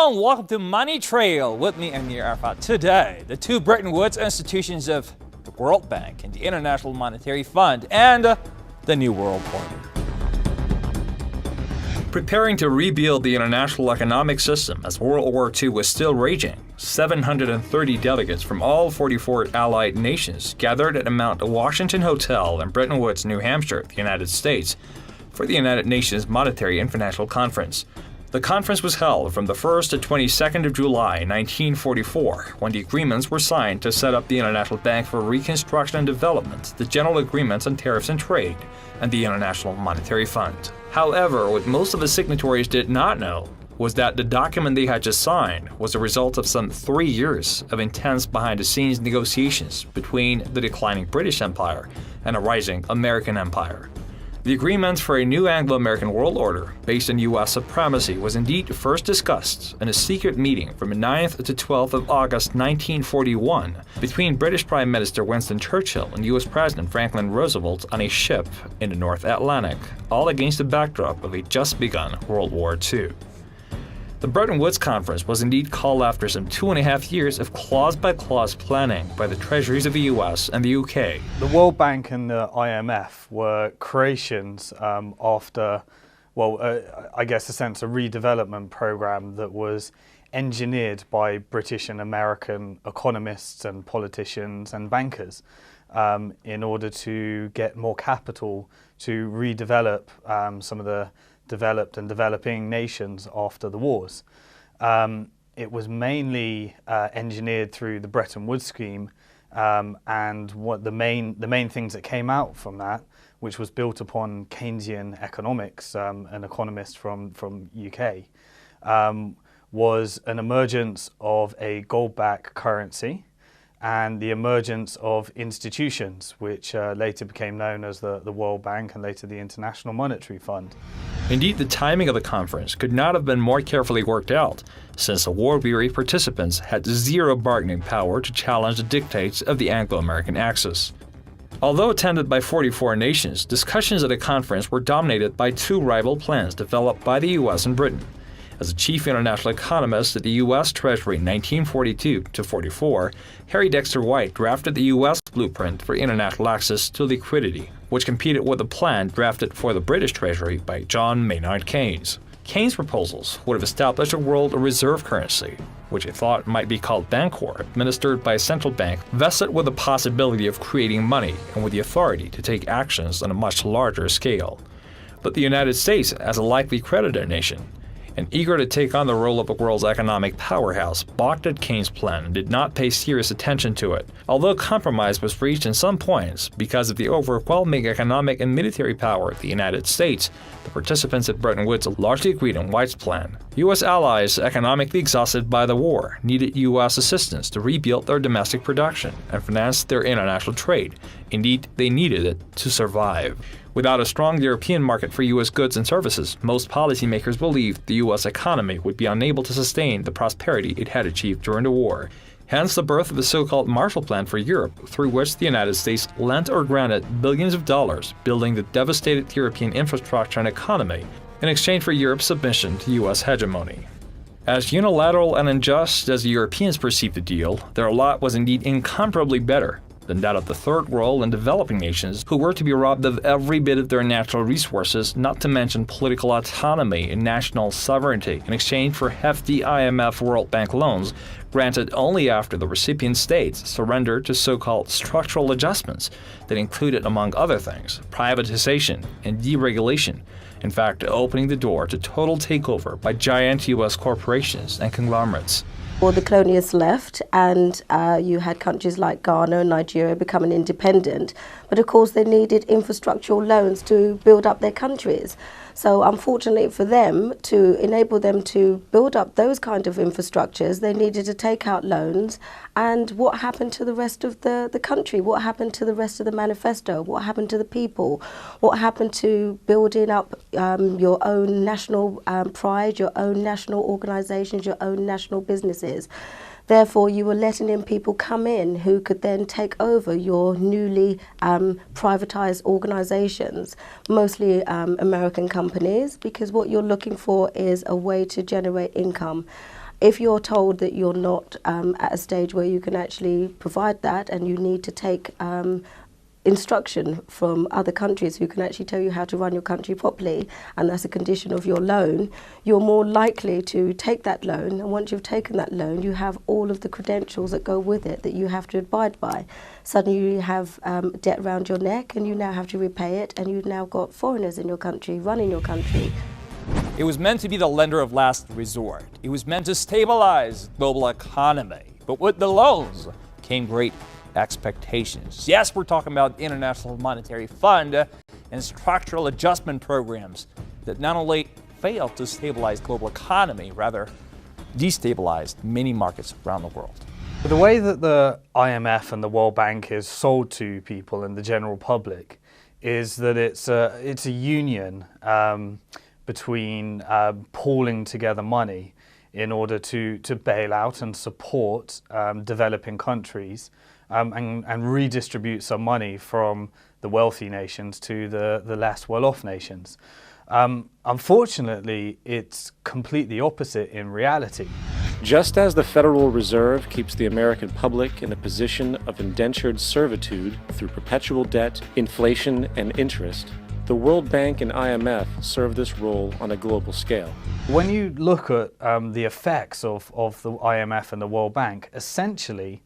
Hello and welcome to Money Trail with me, Amir Arafat. Today, the two Bretton Woods institutions of the World Bank and the International Monetary Fund and the New World Order. Preparing to rebuild the international economic system as World War II was still raging, 730 delegates from all 44 allied nations gathered at a Mount Washington Hotel in Bretton Woods, New Hampshire, the United States, for the United Nations Monetary and Financial Conference. The conference was held from the 1st to 22nd of July 1944, when the agreements were signed to set up the International Bank for Reconstruction and Development, the General Agreements on Tariffs and Trade, and the International Monetary Fund. However, what most of the signatories did not know was that the document they had just signed was a result of some 3 years of intense behind-the-scenes negotiations between the declining British Empire and a rising American Empire. The agreement for a new Anglo-American world order based on U.S. supremacy was indeed first discussed in a secret meeting from 9th to 12th of August 1941 between British Prime Minister Winston Churchill and U.S. President Franklin Roosevelt on a ship in the North Atlantic, all against the backdrop of a just-begun World War II. The Bretton Woods Conference was indeed called after some 2.5 years of clause-by-clause planning by the treasuries of the US and the UK. The World Bank and the IMF were creations after, I guess, a sense of redevelopment program that was engineered by British and American economists and politicians and bankers in order to get more capital to redevelop some of the developed and developing nations after the wars. It was mainly engineered through the Bretton Woods scheme, and what the main things that came out from that, which was built upon Keynesian economics, an economist from UK, was an emergence of a gold-backed currency and the emergence of institutions, which later became known as the World Bank and later the International Monetary Fund. Indeed, the timing of the conference could not have been more carefully worked out, since the war-weary participants had zero bargaining power to challenge the dictates of the Anglo-American Axis. Although attended by 44 nations, discussions at the conference were dominated by two rival plans developed by the US and Britain. As a chief international economist at the U.S. Treasury in 1942 to 44, Harry Dexter White drafted the U.S. blueprint for international access to liquidity, which competed with the plan drafted for the British Treasury by John Maynard Keynes. Keynes' proposals would have established a world reserve currency, which he thought might be called Bancor, administered by a central bank vested with the possibility of creating money and with the authority to take actions on a much larger scale. But the United States, as a likely creditor nation, and eager to take on the role of the world's economic powerhouse, balked at Keynes' plan and did not pay serious attention to it. Although compromise was reached in some points because of the overwhelming economic and military power of the United States, the participants at Bretton Woods largely agreed on White's plan. U.S. allies, economically exhausted by the war, needed U.S. assistance to rebuild their domestic production and finance their international trade. Indeed, they needed it to survive. Without a strong European market for U.S. goods and services, most policymakers believed the U.S. economy would be unable to sustain the prosperity it had achieved during the war. Hence the birth of the so-called Marshall Plan for Europe, through which the United States lent or granted billions of dollars, building the devastated European infrastructure and economy, in exchange for Europe's submission to U.S. hegemony. As unilateral and unjust as the Europeans perceived the deal, their lot was indeed incomparably better than that of the Third World and developing nations, who were to be robbed of every bit of their natural resources, not to mention political autonomy and national sovereignty, in exchange for hefty IMF World Bank loans granted only after the recipient states surrendered to so-called structural adjustments that included, among other things, privatization and deregulation, in fact opening the door to total takeover by giant U.S. corporations and conglomerates. Well, the colonialists left, and you had countries like Ghana and Nigeria becoming independent. But of course, they needed infrastructural loans to build up their countries. So unfortunately for them, to enable them to build up those kind of infrastructures, they needed to take out loans. And what happened to the rest of the country? What happened to the rest of the manifesto? What happened to the people? What happened to building up your own national pride, your own national organizations, your own national businesses? Therefore, you were letting in people come in who could then take over your newly privatized organizations, mostly American companies, because what you're looking for is a way to generate income. If you're told that you're not at a stage where you can actually provide that, and you need to take instruction from other countries who can actually tell you how to run your country properly, and that's a condition of your loan, you're more likely to take that loan. And once you've taken that loan, you have all of the credentials that go with it that you have to abide by. Suddenly you have debt around your neck, and you now have to repay it, and you've now got foreigners in your country running your country. It was meant to be the lender of last resort. It was meant to stabilize the global economy. But with the loans came great expectations. Yes, we're talking about the International Monetary Fund and structural adjustment programs that not only failed to stabilize the global economy, rather destabilized many markets around the world. The way that the IMF and the World Bank is sold to people and the general public is that it's a union between pooling together money in order to bail out and support developing countries and redistribute some money from the wealthy nations to the less well-off nations. Unfortunately, it's completely opposite in reality. Just as the Federal Reserve keeps the American public in a position of indentured servitude through perpetual debt, inflation, and interest, the World Bank and IMF serve this role on a global scale. When you look at the effects of the IMF and the World Bank, essentially,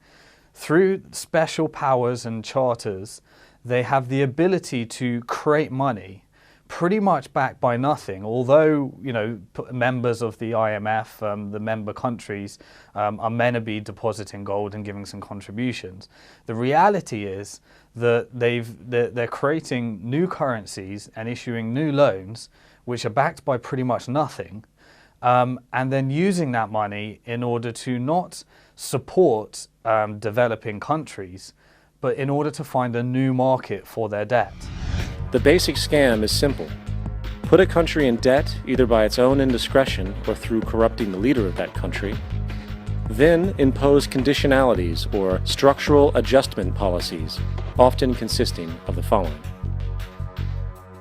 through special powers and charters, they have the ability to create money pretty much backed by nothing. Although, you know, members of the IMF, the member countries, are meant to be depositing gold and giving some contributions. The reality is that they're creating new currencies and issuing new loans, which are backed by pretty much nothing, and then using that money in order to not support developing countries, but in order to find a new market for their debt. The basic scam is simple. Put a country in debt either by its own indiscretion or through corrupting the leader of that country. Then impose conditionalities or structural adjustment policies, often consisting of the following.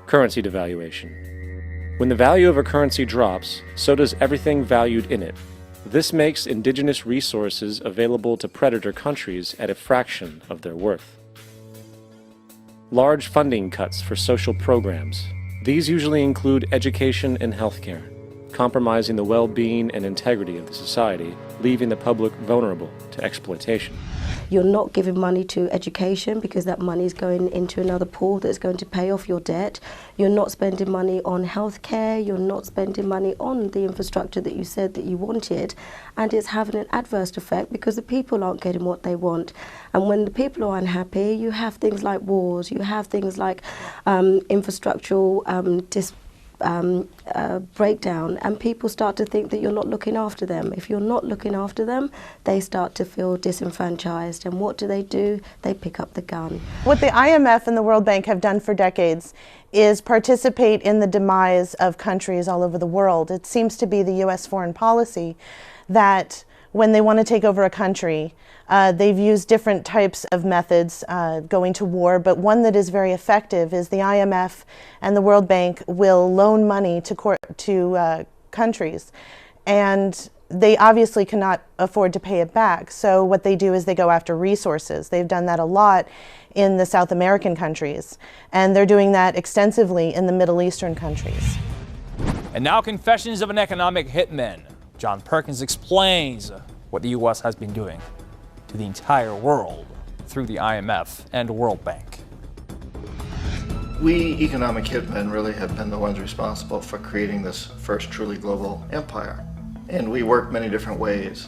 Currency devaluation. When the value of a currency drops, so does everything valued in it. This makes indigenous resources available to predator countries at a fraction of their worth. Large funding cuts for social programs. These usually include education and healthcare, compromising the well-being and integrity of the society, leaving the public vulnerable to exploitation. You're not giving money to education because that money is going into another pool that's going to pay off your debt. You're not spending money on healthcare. You're not spending money on the infrastructure that you said that you wanted. And it's having an adverse effect because the people aren't getting what they want. And when the people are unhappy, you have things like wars. You have things like infrastructural breakdown, and people start to think that you're not looking after them. If you're not looking after them, they start to feel disenfranchised. And what do? They pick up the gun. What the IMF and the World Bank have done for decades is participate in the demise of countries all over the world. It seems to be the U.S. foreign policy that when they want to take over a country, they've used different types of methods going to war, but one that is very effective is the IMF and the World Bank will loan money to countries, and they obviously cannot afford to pay it back. So what they do is they go after resources. They've done that a lot in the South American countries, and they're doing that extensively in the Middle Eastern countries. And now, confessions of an economic hitman. John Perkins explains what the U.S. has been doing to the entire world through the IMF and World Bank. We economic hitmen really have been the ones responsible for creating this first truly global empire. And we work many different ways.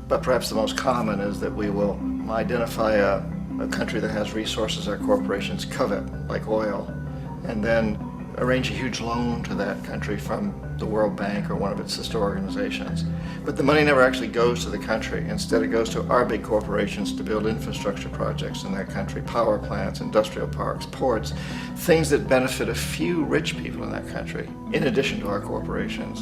But perhaps the most common is that we will identify a country that has resources our corporations covet, like oil, and then arrange a huge loan to that country from the World Bank or one of its sister organizations. But the money never actually goes to the country. Instead, it goes to our big corporations to build infrastructure projects in that country, power plants, industrial parks, ports, things that benefit a few rich people in that country, in addition to our corporations,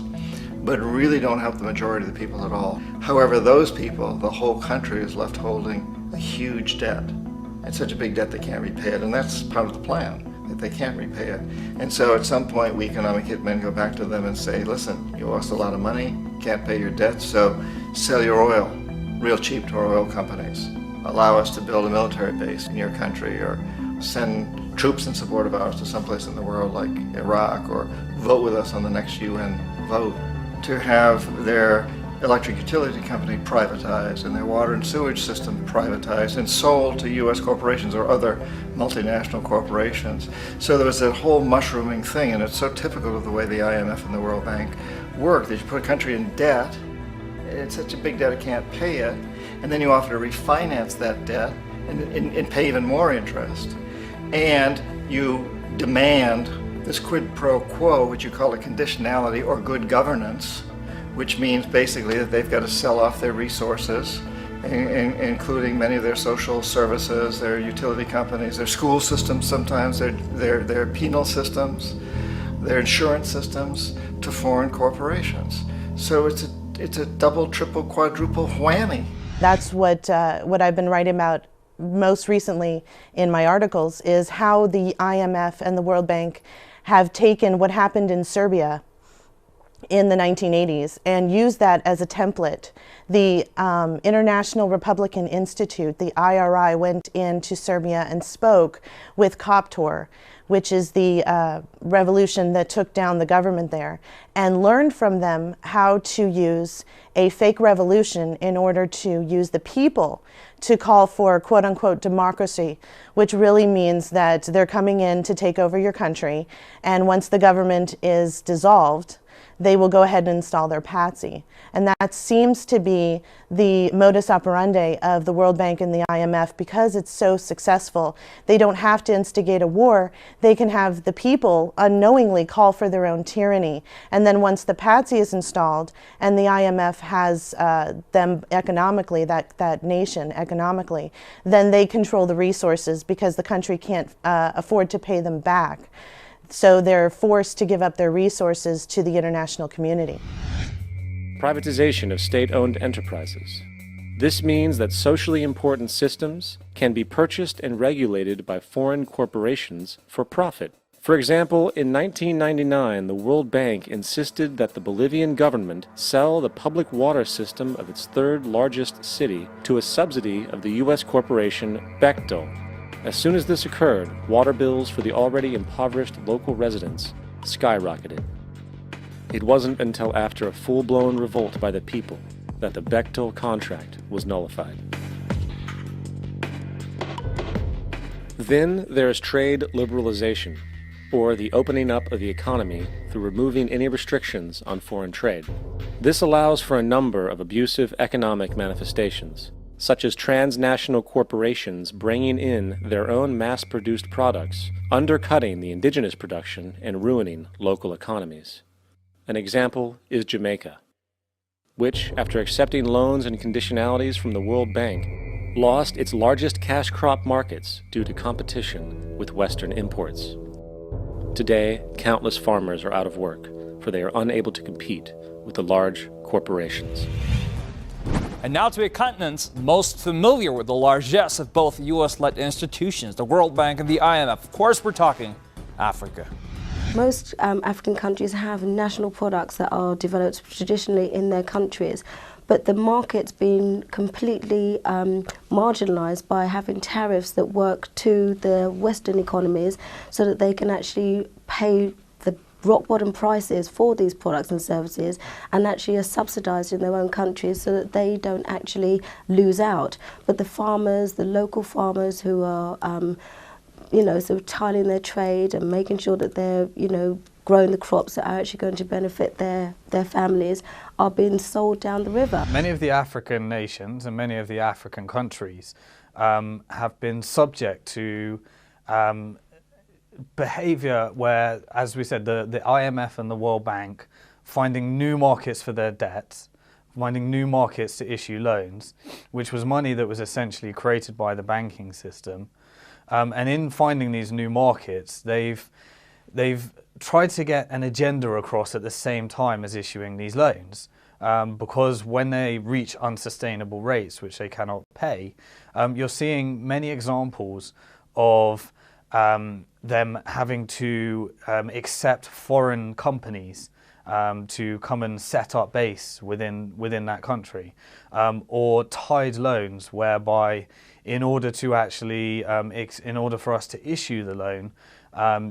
but really don't help the majority of the people at all. However, those people, the whole country is left holding a huge debt. It's such a big debt they can't repay it, and that's part of the plan, that they can't repay it. And so at some point, we economic hitmen go back to them and say, listen, you owe us a lot of money, can't pay your debts, so sell your oil real cheap to our oil companies. Allow us to build a military base in your country, or send troops in support of ours to someplace in the world like Iraq, or vote with us on the next UN vote. To have their electric utility company privatized and their water and sewage system privatized and sold to U.S. corporations or other multinational corporations. So there was that whole mushrooming thing, and it's so typical of the way the IMF and the World Bank work, that you put a country in debt, it's such a big debt it can't pay it, and then you offer to refinance that debt and pay even more interest. And you demand this quid pro quo, which you call a conditionality or good governance, which means basically that they've got to sell off their resources, including many of their social services, their utility companies, their school systems sometimes, their penal systems, their insurance systems, to foreign corporations. So it's a double, triple, quadruple whammy. That's what I've been writing about most recently in my articles, is how the IMF and the World Bank have taken what happened in Serbia in the 1980s and used that as a template. The International Republican Institute, the IRI, went into Serbia and spoke with Koptor, which is the revolution that took down the government there, and learned from them how to use a fake revolution in order to use the people to call for quote-unquote democracy, which really means that they're coming in to take over your country, and once the government is dissolved, they will go ahead and install their patsy. And that seems to be the modus operandi of the World Bank and the IMF, because it's so successful. They don't have to instigate a war. They can have the people unknowingly call for their own tyranny. And then once the patsy is installed and the IMF has them economically, that nation economically, then they control the resources because the country can't afford to pay them back. So they're forced to give up their resources to the international community. Privatization of state-owned enterprises. This means that socially important systems can be purchased and regulated by foreign corporations for profit. For example, in 1999, the World Bank insisted that the Bolivian government sell the public water system of its third largest city to a subsidy of the U.S. corporation Bechtel. As soon as this occurred, water bills for the already impoverished local residents skyrocketed. It wasn't until after a full-blown revolt by the people that the Bechtel contract was nullified. Then there's trade liberalization, or the opening up of the economy through removing any restrictions on foreign trade. This allows for a number of abusive economic manifestations, such as transnational corporations bringing in their own mass-produced products, undercutting the indigenous production and ruining local economies. An example is Jamaica, which, after accepting loans and conditionalities from the World Bank, lost its largest cash crop markets due to competition with Western imports. Today, countless farmers are out of work, for they are unable to compete with the large corporations. And now to a continent most familiar with the largesse of both U.S.-led institutions, the World Bank and the IMF. Of course, we're talking Africa. Most African countries have national products that are developed traditionally in their countries, but the market's been completely marginalised by having tariffs that work to the Western economies so that they can actually pay the rock bottom prices for these products and services, and actually are subsidised in their own countries so that they don't actually lose out. But the farmers, the local farmers who are sort of tiling their trade and making sure that they're, growing the crops that are actually going to benefit their families, are being sold down the river. Many of the African nations and many of the African countries have been subject to behaviour where, as we said, the IMF and the World Bank finding new markets for their debts, finding new markets to issue loans, which was money that was essentially created by the banking system. And in finding these new markets, they've tried to get an agenda across at the same time as issuing these loans. Because when they reach unsustainable rates, which they cannot pay, you're seeing many examples of them having to accept foreign companies to come and set up base within that country, or tied loans, whereby in order to actually, in order for us to issue the loan,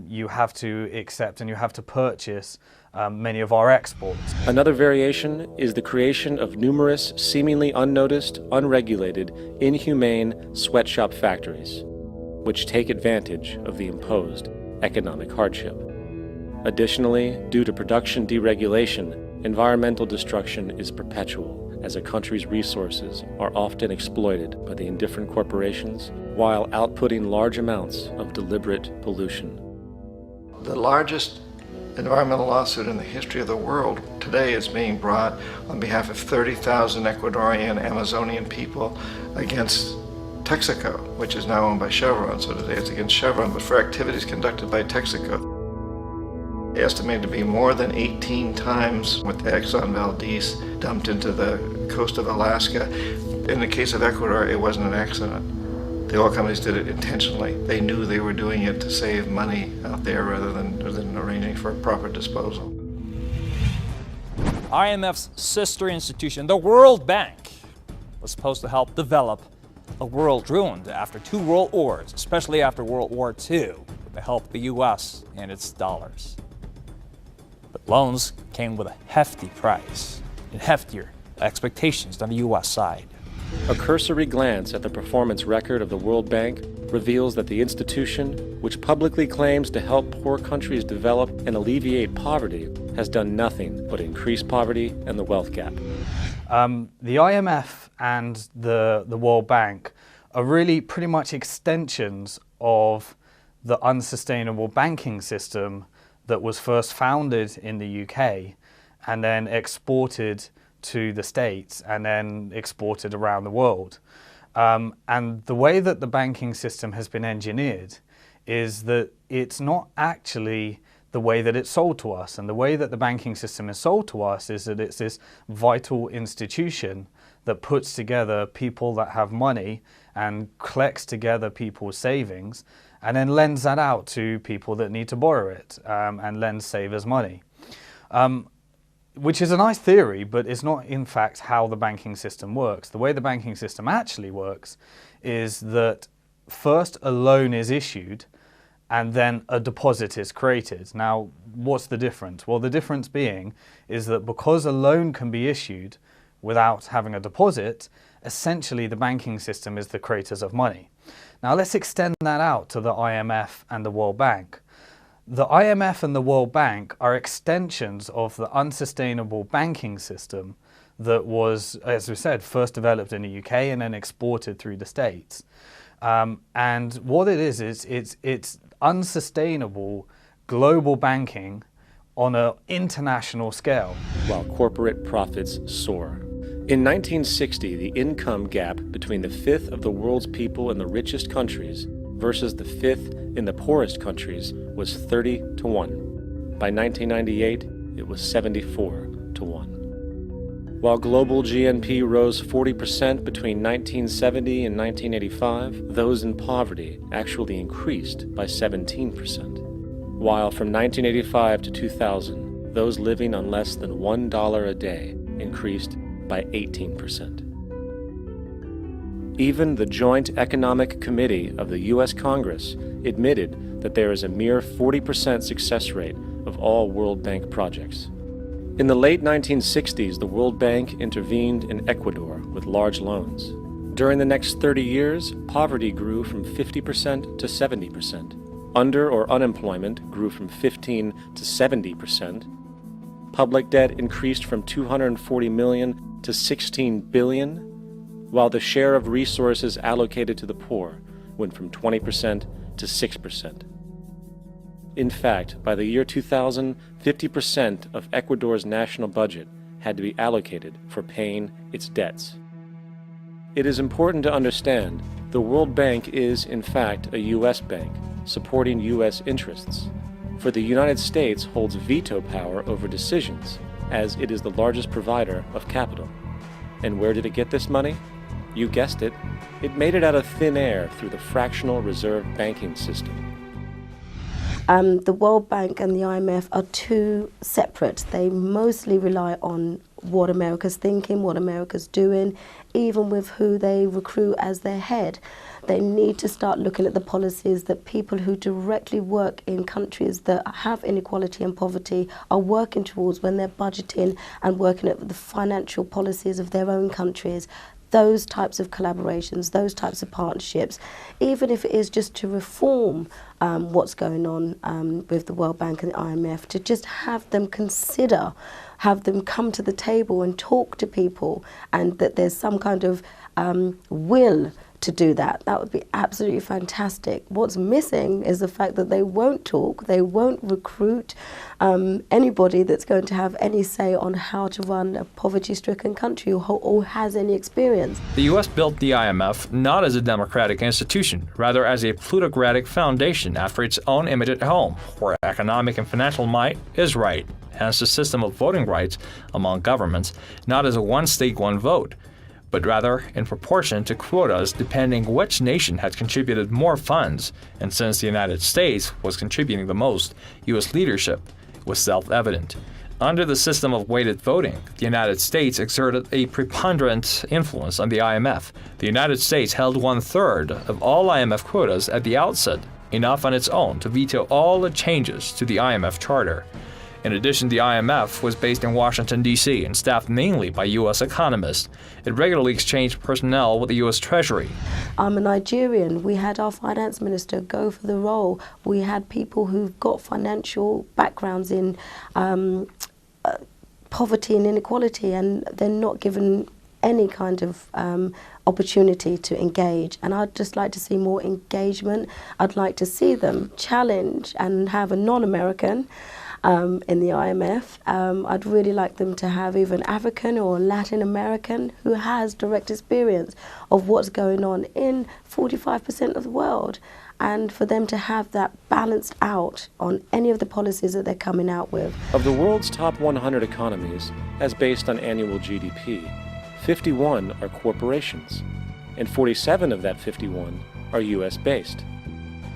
you have to accept and you have to purchase many of our exports. Another variation is the creation of numerous, seemingly unnoticed, unregulated, inhumane sweatshop factories, which take advantage of the imposed economic hardship. Additionally, due to production deregulation, environmental destruction is perpetual, as a country's resources are often exploited by the indifferent corporations while outputting large amounts of deliberate pollution. The largest environmental lawsuit in the history of the world today is being brought on behalf of 30,000 Ecuadorian Amazonian people against Texaco, which is now owned by Chevron. So today it's against Chevron, but for activities conducted by Texaco. Estimated to be more than 18 times what the Exxon Valdez dumped into the coast of Alaska. In the case of Ecuador, it wasn't an accident. The oil companies did it intentionally. They knew they were doing it to save money out there rather than arranging for proper disposal. IMF's sister institution, the World Bank, was supposed to help develop a world ruined after 2 world wars, especially after World War II, with the help of the US and its dollars. But loans came with a hefty price and heftier expectations than the US side. A cursory glance at the performance record of the World Bank reveals that the institution, which publicly claims to help poor countries develop and alleviate poverty, has done nothing but increase poverty and the wealth gap. The IMF and the World Bank are really pretty much extensions of the unsustainable banking system that was first founded in the UK and then exported to the States and then exported around the world. And the way that the banking system has been engineered is that it's not actually the way that it's sold to us. And the way that the banking system is sold to us is that it's this vital institution that puts together people that have money and collects together people's savings and then lends that out to people that need to borrow it and lends savers money. Which is a nice theory, but it's not in fact how the banking system works. The way the banking system actually works is that first a loan is issued and then a deposit is created. Now, what's the difference? Well, the difference being is that because a loan can be issued without having a deposit, essentially the banking system is the creators of money. Now let's extend that out to the IMF and the World Bank. The IMF and the World Bank are extensions of the unsustainable banking system that was, as we said, first developed in the UK and then exported through the States. And what it is it's unsustainable global banking on an international scale. While corporate profits soar. In 1960, the income gap between the fifth of the world's people in the richest countries versus the fifth in the poorest countries was 30 to 1. By 1998, it was 74 to 1. While global GNP rose 40% between 1970 and 1985, those in poverty actually increased by 17%. While from 1985 to 2000, those living on less than $1 a day increased by 18%. Even the Joint Economic Committee of the U.S. Congress admitted that there is a mere 40% success rate of all World Bank projects. In the late 1960s, the World Bank intervened in Ecuador with large loans. During the next 30 years, poverty grew from 50% to 70%. Under or unemployment grew from 15 to 70%. Public debt increased from 240 million to 16 billion, while the share of resources allocated to the poor went from 20% to 6%. In fact, by the year 2000, 50% of Ecuador's national budget had to be allocated for paying its debts. It is important to understand the World Bank is, in fact, a U.S. bank supporting U.S. interests, for the United States holds veto power over decisions, as it is the largest provider of capital. And where did it get this money? You guessed it, it made it out of thin air through the fractional reserve banking system. The World Bank and the IMF are two separate. They mostly rely on what America's thinking, what America's doing, even with who they recruit as their head. They need to start looking at the policies that people who directly work in countries that have inequality and poverty are working towards when they're budgeting and working at the financial policies of their own countries. Those types of collaborations, those types of partnerships, even if it is just to reform what's going on with the World Bank and the IMF, to just have them consider, have them come to the table and talk to people, and that there's some kind of will to do that. That would be absolutely fantastic. What's missing is the fact that they won't talk, they won't recruit anybody that's going to have any say on how to run a poverty-stricken country or has any experience. The U.S. built the IMF not as a democratic institution, rather as a plutocratic foundation after its own image at home, where economic and financial might is right, hence the system of voting rights among governments, not as a one-state, one-vote, but rather in proportion to quotas depending which nation had contributed more funds, and since the United States was contributing the most, U.S. leadership was self-evident. Under the system of weighted voting, the United States exerted a preponderant influence on the IMF. The United States held 1/3 of all IMF quotas at the outset, enough on its own to veto all the changes to the IMF charter. In addition, the IMF was based in Washington, D.C. and staffed mainly by U.S. economists. It regularly exchanged personnel with the U.S. Treasury. I'm a Nigerian. We had our finance minister go for the role. We had people who've got financial backgrounds in poverty and inequality, and they're not given any kind of opportunity to engage. And I'd just like to see more engagement. I'd like to see them challenge and have a non-American in the IMF. I'd really like them to have even African or Latin American who has direct experience of what's going on in 45% of the world, and for them to have that balanced out on any of the policies that they're coming out with. Of the world's top 100 economies, as based on annual GDP, 51 are corporations, and 47 of that 51 are US-based.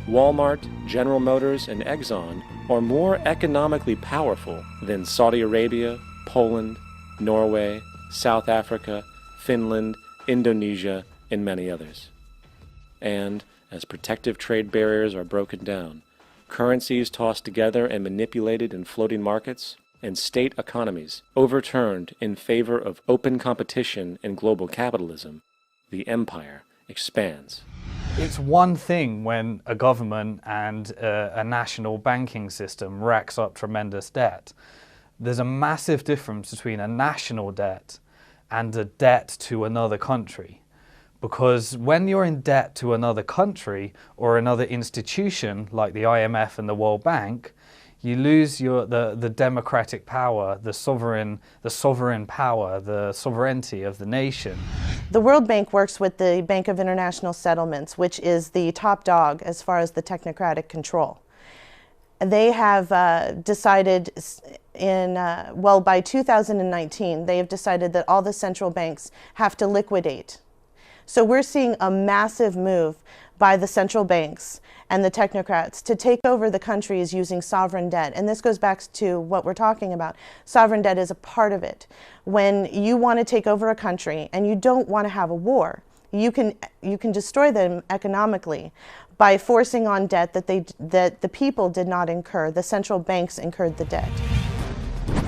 Walmart, General Motors, and Exxon are more economically powerful than Saudi Arabia, Poland, Norway, South Africa, Finland, Indonesia, and many others. And as protective trade barriers are broken down, currencies tossed together and manipulated in floating markets, and state economies overturned in favor of open competition and global capitalism, the empire expands. It's one thing when a government and a national banking system racks up tremendous debt. There's a massive difference between a national debt and a debt to another country. Because when you're in debt to another country or another institution like the IMF and the World Bank, you lose the democratic power, the sovereign power, the sovereignty of the nation. The World Bank works with the Bank of International Settlements, which is the top dog as far as the technocratic control. They have decided by 2019, they have decided that all the central banks have to liquidate. So we're seeing a massive move by the central banks and the technocrats to take over the countries using sovereign debt. And this goes back to what we're talking about. Sovereign debt is a part of it. When you want to take over a country and you don't want to have a war, you can destroy them economically by forcing on debt that the people did not incur. The central banks incurred the debt.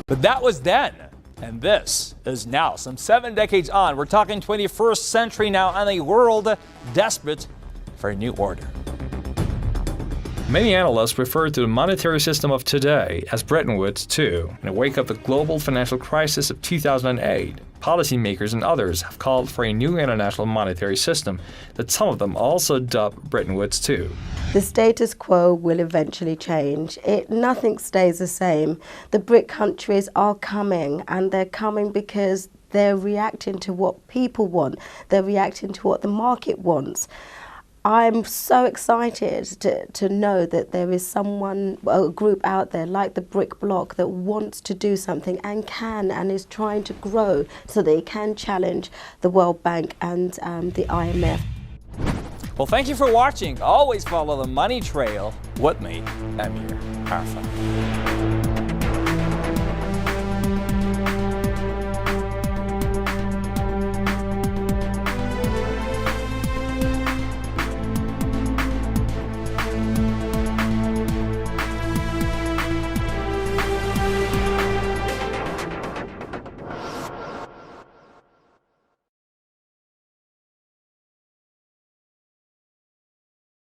But that was then. And this is now. Some 7 decades on, we're talking 21st century now, and a world desperate for a new order. Many analysts refer to the monetary system of today as Bretton Woods II. In the wake of the global financial crisis of 2008, policymakers and others have called for a new international monetary system that some of them also dub Bretton Woods II. The status quo will eventually change. Nothing stays the same. The BRIC countries are coming, and they're coming because they're reacting to what people want. They're reacting to what the market wants. I'm so excited to know that there is a group out there like the BRIC bloc that wants to do something and can and is trying to grow so they can challenge the World Bank and the IMF. Well, thank you for watching. Always follow the money trail with me, Amir Arfa.